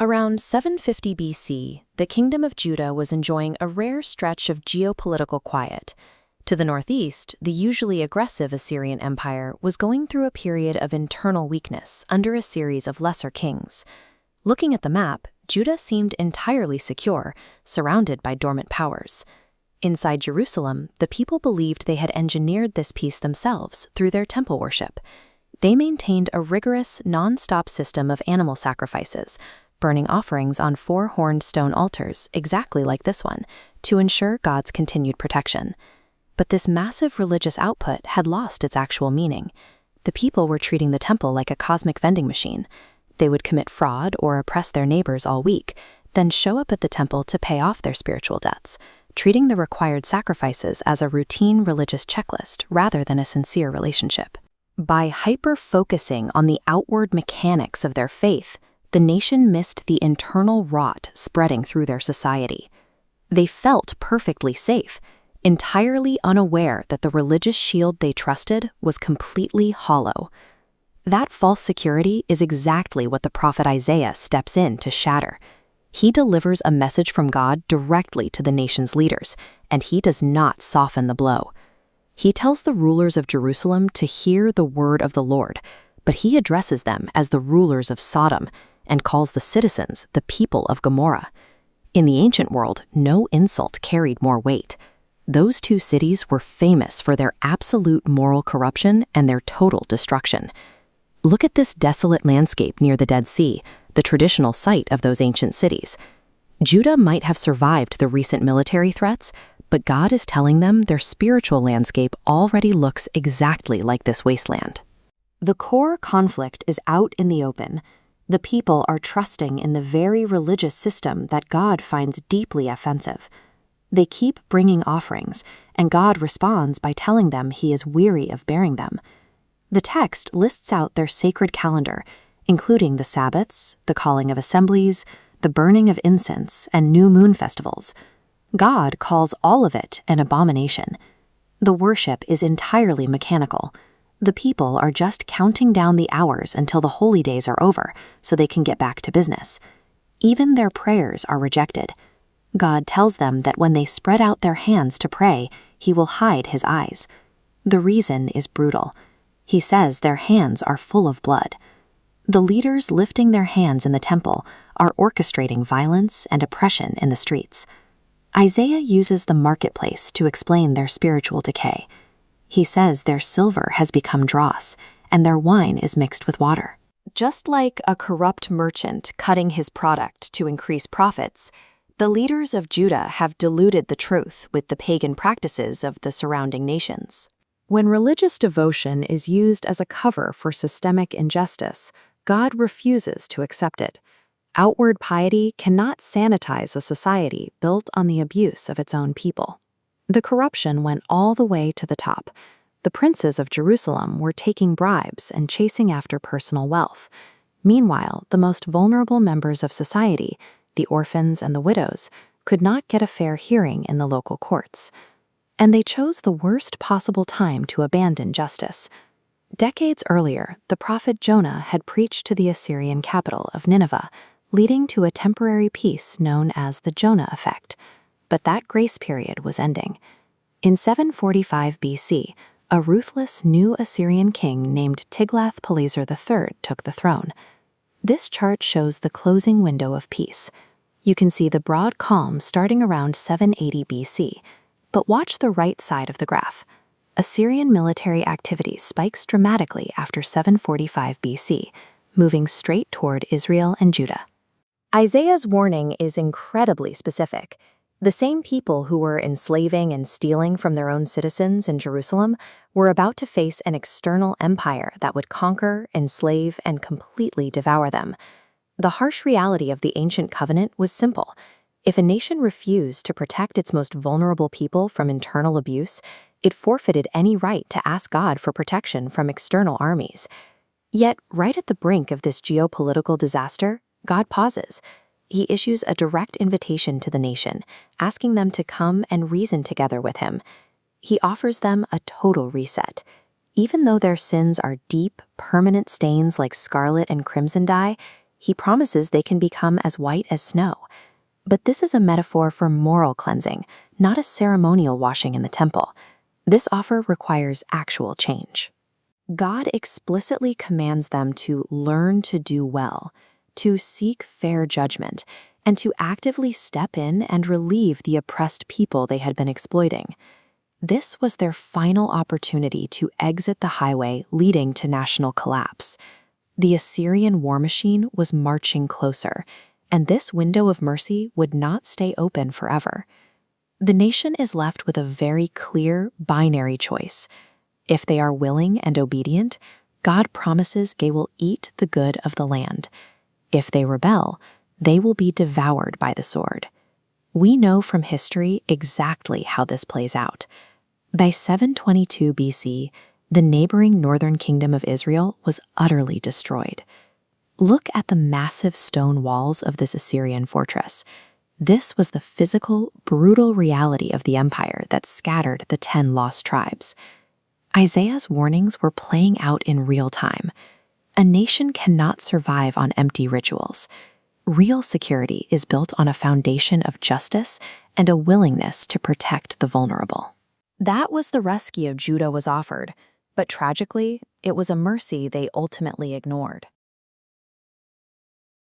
Around 750 BC, the Kingdom of Judah was enjoying a rare stretch of geopolitical quiet. To the northeast, the usually aggressive Assyrian Empire was going through a period of internal weakness under a series of lesser kings. Looking at the map, Judah seemed entirely secure, surrounded by dormant powers. Inside Jerusalem, the people believed they had engineered this peace themselves through their temple worship. They maintained a rigorous, non-stop system of animal sacrifices, burning offerings on 4 horned stone altars exactly like this one, to ensure God's continued protection. But this massive religious output had lost its actual meaning. The people were treating the temple like a cosmic vending machine. They would commit fraud or oppress their neighbors all week, then show up at the temple to pay off their spiritual debts, treating the required sacrifices as a routine religious checklist rather than a sincere relationship. By hyper-focusing on the outward mechanics of their faith, the nation missed the internal rot spreading through their society. They felt perfectly safe, entirely unaware that the religious shield they trusted was completely hollow. That false security is exactly what the prophet Isaiah steps in to shatter. He delivers a message from God directly to the nation's leaders, and he does not soften the blow. He tells the rulers of Jerusalem to hear the word of the Lord, but he addresses them as the rulers of Sodom and calls the citizens the people of Gomorrah. In the ancient world, no insult carried more weight. Those 2 cities were famous for their absolute moral corruption and their total destruction. Look at this desolate landscape near the Dead Sea, the traditional site of those ancient cities. Judah might have survived the recent military threats, but God is telling them their spiritual landscape already looks exactly like this wasteland. The core conflict is out in the open. The people are trusting in the very religious system that God finds deeply offensive. They keep bringing offerings, and God responds by telling them he is weary of bearing them. The text lists out their sacred calendar, including the Sabbaths, the calling of assemblies, the burning of incense, and new moon festivals. God calls all of it an abomination. The worship is entirely mechanical. The people are just counting down the hours until the holy days are over so they can get back to business. Even their prayers are rejected. God tells them that when they spread out their hands to pray, he will hide his eyes. The reason is brutal. He says their hands are full of blood. The leaders lifting their hands in the temple are orchestrating violence and oppression in the streets. Isaiah uses the marketplace to explain their spiritual decay. He says their silver has become dross, and their wine is mixed with water. Just like a corrupt merchant cutting his product to increase profits, the leaders of Judah have diluted the truth with the pagan practices of the surrounding nations. When religious devotion is used as a cover for systemic injustice, God refuses to accept it. Outward piety cannot sanitize a society built on the abuse of its own people. The corruption went all the way to the top. The princes of Jerusalem were taking bribes and chasing after personal wealth. Meanwhile, the most vulnerable members of society, the orphans and the widows, could not get a fair hearing in the local courts. And they chose the worst possible time to abandon justice. Decades earlier, the prophet Jonah had preached to the Assyrian capital of Nineveh, leading to a temporary peace known as the Jonah effect. But that grace period was ending. In 745 BC, a ruthless new Assyrian king named Tiglath-Pileser III took the throne. This chart shows the closing window of peace. You can see the broad calm starting around 780 BC, but watch the right side of the graph. Assyrian military activity spikes dramatically after 745 BC, moving straight toward Israel and Judah. Isaiah's warning is incredibly specific. The same people who were enslaving and stealing from their own citizens in Jerusalem were about to face an external empire that would conquer, enslave, and completely devour them. The harsh reality of the ancient covenant was simple. If a nation refused to protect its most vulnerable people from internal abuse, it forfeited any right to ask God for protection from external armies. Yet, right at the brink of this geopolitical disaster, God pauses. He issues a direct invitation to the nation, asking them to come and reason together with him. He offers them a total reset. Even though their sins are deep, permanent stains like scarlet and crimson dye, He promises they can become as white as snow. But this is a metaphor for moral cleansing, not a ceremonial washing in the temple. This offer requires actual change. God explicitly commands them to learn to do well, to seek fair judgment, and to actively step in and relieve the oppressed people they had been exploiting. This was their final opportunity to exit the highway leading to national collapse. The Assyrian war machine was marching closer, and this window of mercy would not stay open forever. The nation is left with a very clear, binary choice. If they are willing and obedient, God promises they will eat the good of the land. If they rebel, they will be devoured by the sword. We know from history exactly how this plays out. By 722 BC, the neighboring northern kingdom of Israel was utterly destroyed. Look at the massive stone walls of this Assyrian fortress. This was the physical, brutal reality of the empire that scattered the 10 lost tribes. Isaiah's warnings were playing out in real time. A nation cannot survive on empty rituals. Real security is built on a foundation of justice and a willingness to protect the vulnerable. That was the rescue Judah was offered, but tragically, it was a mercy they ultimately ignored.